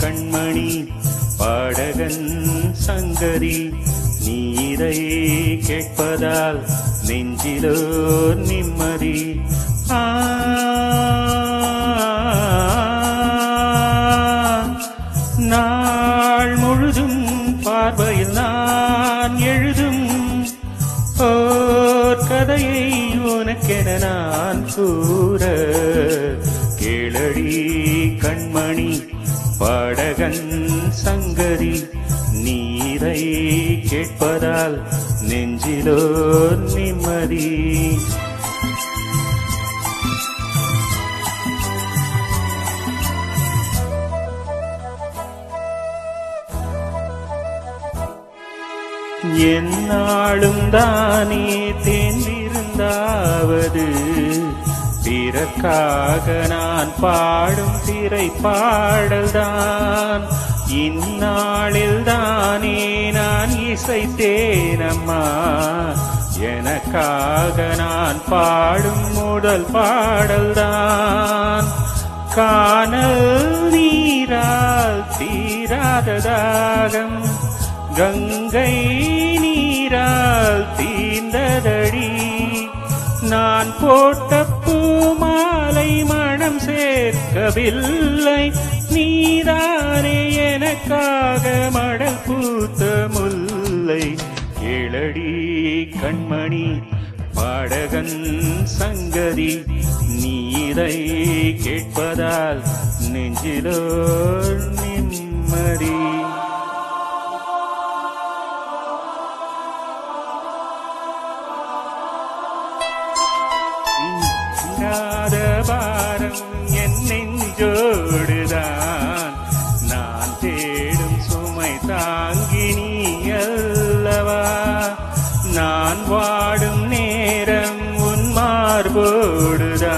கண்மணி பாடகன் சங்கரி நீரை கேட்பதால் நெஞ்சிலோ நிம்மதி. நாள் முழுதும் பார்வையில் நான் எழுதும் ஓர் கதையை உனக்கென நான் கூற கேளடி கண்மணி பாடகன் சங்கரி நீரை கேட்பதால் நெஞ்சிலோ நிம்மதி. என்னாலும் தானே தேர்ந்திருந்தாவது பிறக்காக நான் பாடும் திரை பாடல்தான். இந்நாளில் தானே நான் இசைத்தேனம்மா எனக்காக நான் பாடும் முதல் பாடல்தான். கானல் நீரால் தீராத தாகம் கங்கை நீரால் தீர்ந்ததடி. நான் போட்ட பூமாலை மனம் சேர்க்கவில்லை நீதானே எனக்காக மடல் பூத்த முல்லை. கேளடி கண்மணி பாடகன் சங்கரி நீரை கேட்பதால் நெஞ்சிலோ நிம்மதி. பாரம் என் நெஞ்சோடுதான் நான் தேடும் சுமை தாங்கி நீ அல்லவா. நான் வாடும் நேரம் உன் மார்போடுதான்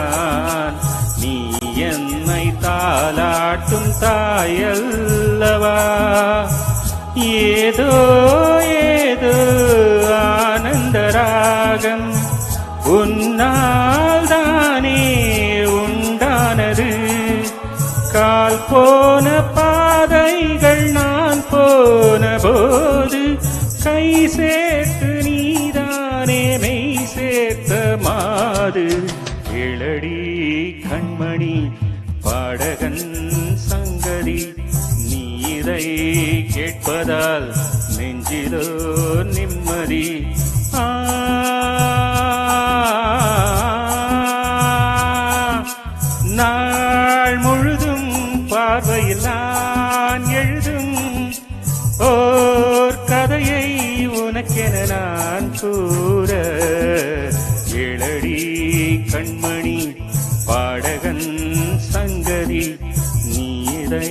நீ என்னை தாலாட்டும் தாயல்லவா. ஏதோ ஏதோ ஆனந்தராகம் உன்னால் தானே உண்டானது. கால் போன பாதைகள் நான் போன போது கை சேர்த்து நீதானே மெய் சேர்த்த மாது. கேளடி கண்மணி பாடகன் சங்கரி நீரை கேட்பதால் நெஞ்சிலோ நிம்மதி. நாள் முழுதும் பார்வையில் நான் எழுதும் ஓர் கதையை உனக்கென நான் கூற கேளடி கண்மணி பாடகன் சங்கரி நீரை